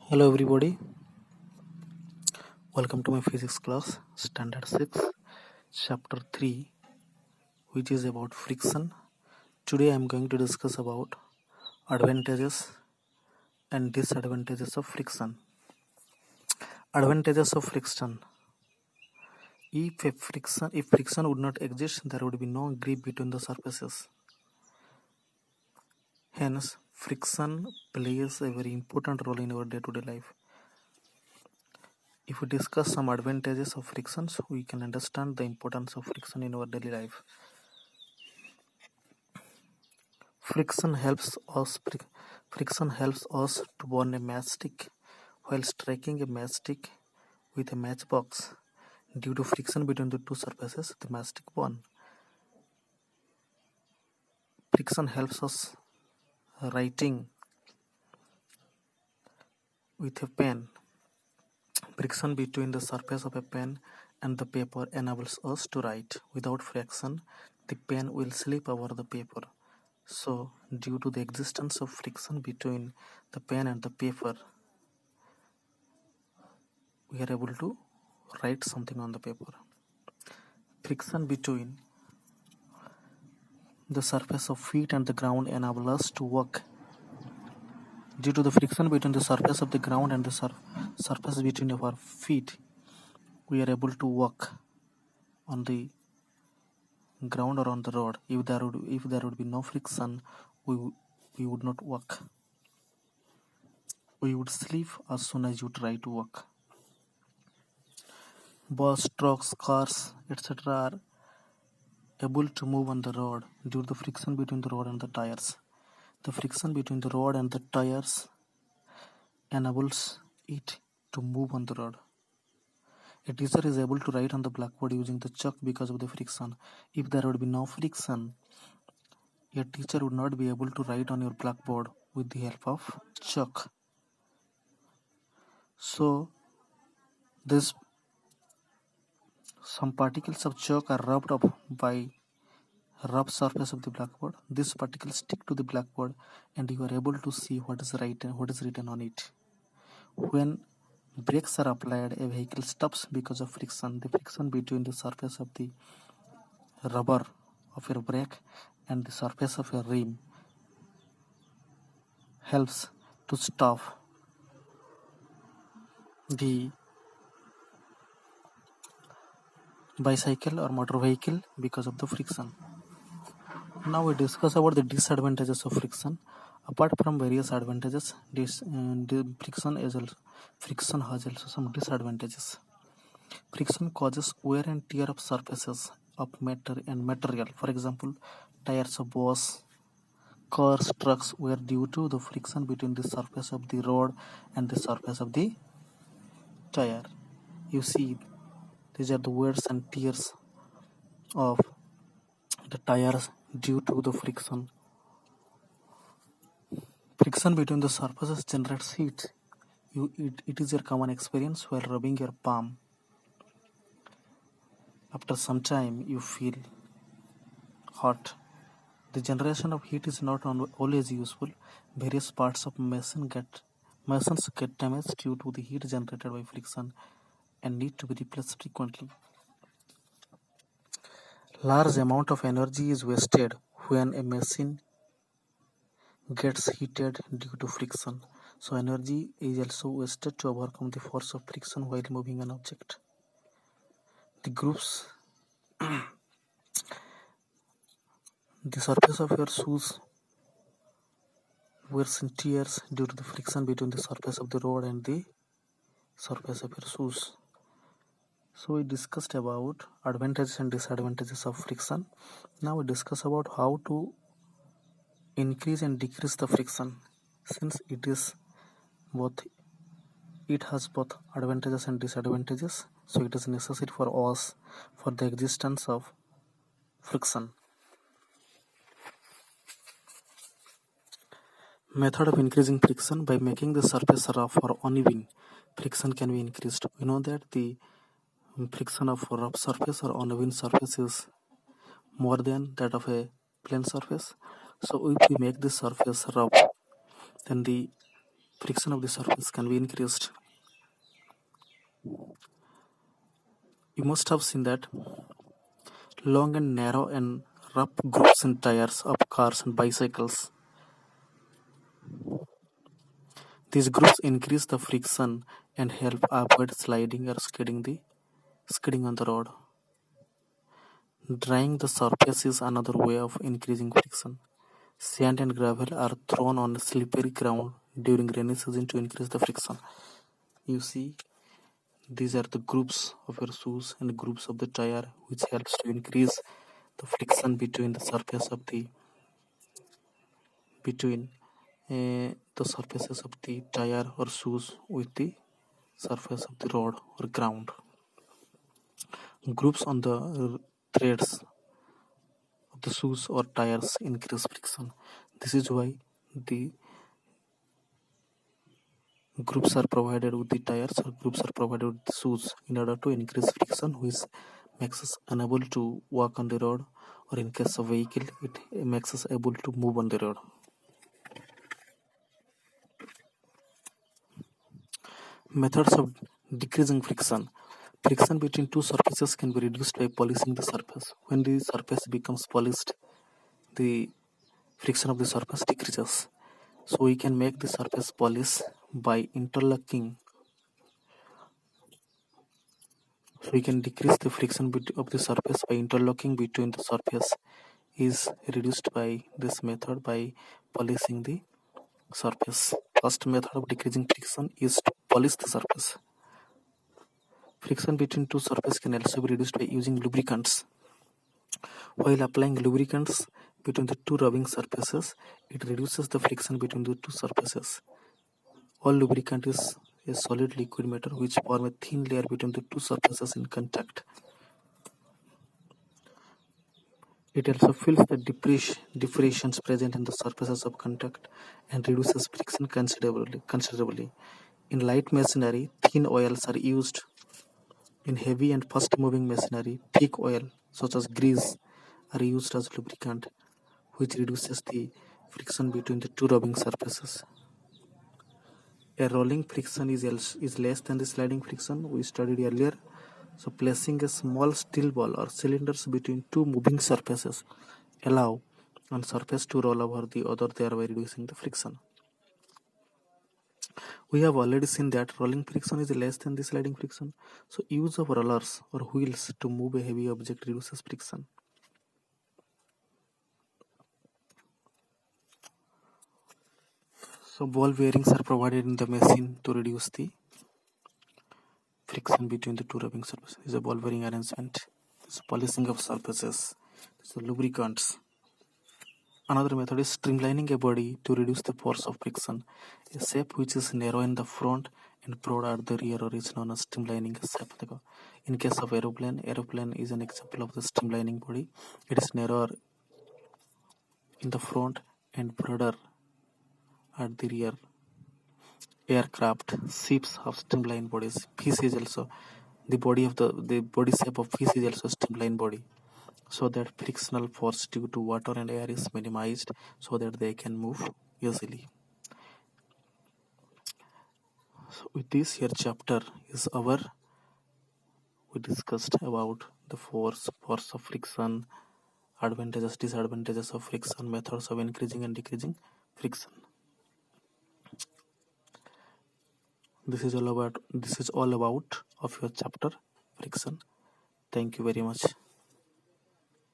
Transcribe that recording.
Hello everybody, welcome to my physics class, standard 6, chapter 3, which is about friction. Today I am going to discuss about advantages and disadvantages of friction. Advantages of friction. If friction would not exist, there would be no grip between the surfaces. Hence, friction plays a very important role in our day-to-day life. If we discuss some advantages of frictions, we can understand the importance of friction in our daily life. Friction helps us to burn a matchstick while striking a matchstick with a matchbox. Due to friction between the two surfaces, the matchstick burn. Friction helps us writing with a pen. Friction between the surface of a pen and the paper enables us to write. Without friction, the pen will slip over the paper. So, due to the existence of friction between the pen and the paper, we are able to write something on the paper. Friction between the surface of feet and the ground enable us to walk. Due to the friction between the surface of the ground and the surface between our feet, we are able to walk on the ground or on the road. If there would be no friction, we would not walk. We would sleep as soon as you try to walk. Bus, trucks, cars, etc. are able to move on the road due to the friction between the road and the tires. The friction between the road and the tires enables it to move on the road. A teacher is able to write on the blackboard using the chalk because of the friction. If there would be no friction, a teacher would not be able to write on your blackboard with the help of chalk. So, some particles of chalk are rubbed up by rough surface of the blackboard. These particles stick to the blackboard and you are able to see what is written on it. When brakes are applied, a vehicle stops because of friction. The friction between the surface of the rubber of your brake and the surface of your rim helps to stop the bicycle or motor vehicle because of the friction. Now we discuss about the disadvantages of friction. Apart from various advantages, friction has also some disadvantages. Friction causes wear and tear of surfaces of material. For example, tires of bus, cars, trucks wear due to the friction between the surface of the road and the surface of the tire. You see, these are the wears and tears of the tires due to the friction. Friction between the surfaces generates heat. It is your common experience while rubbing your palm. After some time, you feel hot. The generation of heat is not always useful. Various parts of machines get damaged due to the heat generated by friction and need to be replaced frequently. Large amount of energy is wasted when a machine gets heated due to friction. So energy is also wasted to overcome the force of friction while moving an object. The surface of your shoes wears and tears due to the friction between the surface of the road and the surface of your shoes. So we discussed about advantages and disadvantages of friction. Now we discuss about how to increase and decrease the friction. Since it has both advantages and disadvantages, so it is necessary for us for the existence of friction. Method of increasing friction: by making the surface rough or uneven, friction can be increased. We know that the friction of a rough surface or uneven surface is more than that of a plain surface. So if we make the surface rough, then the friction of the surface can be increased. You must have seen that long and narrow and rough grooves in tires of cars and bicycles. These grooves increase the friction and help avoid sliding or skidding on the road. Drying the surface is another way of increasing friction. Sand and gravel are thrown on slippery ground during rainy season to increase the friction. You see, these are the grooves of your shoes and grooves of the tire, which helps to increase the friction between the surface of the surfaces of the tire or shoes with the surface of the road or ground. Grooves on the threads of the shoes or tires increase friction. This is why the groups are provided with the tires or groups are provided with the shoes in order to increase friction, which makes us unable to walk on the road, or in case of vehicle it makes us able to move on the road. Methods of decreasing friction. Friction between two surfaces can be reduced by polishing the surface. When the surface becomes polished, the friction of the surface decreases. So we can make the surface polish by interlocking. So we can decrease the friction of the surface by interlocking between the surface is reduced by this method by polishing the surface. First method of decreasing friction is to polish the surface. Friction between two surfaces can also be reduced by using lubricants. While applying lubricants between the two rubbing surfaces, it reduces the friction between the two surfaces. All lubricant is a solid liquid matter which form a thin layer between the two surfaces in contact. It also fills the depressions present in the surfaces of contact and reduces friction considerably. In light machinery, thin oils are used. In heavy and fast-moving machinery, thick oil, such as grease, are used as lubricant, which reduces the friction between the two rubbing surfaces. A rolling friction is less than the sliding friction we studied earlier. So placing a small steel ball or cylinders between two moving surfaces allow one surface to roll over the other, thereby reducing the friction. We have already seen that rolling friction is less than the sliding friction. So use of rollers or wheels to move a heavy object reduces friction. So ball bearings are provided in the machine to reduce the friction between the two rubbing surfaces. This is a ball bearing arrangement. This is polishing of surfaces. This is lubricants. Another method is streamlining a body to reduce the force of friction. A shape which is narrow in the front and broad at the rear is known as streamlining shape. In case of aeroplane is an example of the streamlining body. It is narrower in the front and broader at the rear. Aircraft, ships have streamlined bodies. Fish is also the body shape of fish is also streamlined body, so that frictional force due to water and air is minimized, so that they can move easily. So with this here chapter is over. We discussed about the force of friction, advantages, disadvantages of friction, methods of increasing and decreasing friction. This is all about of your chapter friction. Thank you very much.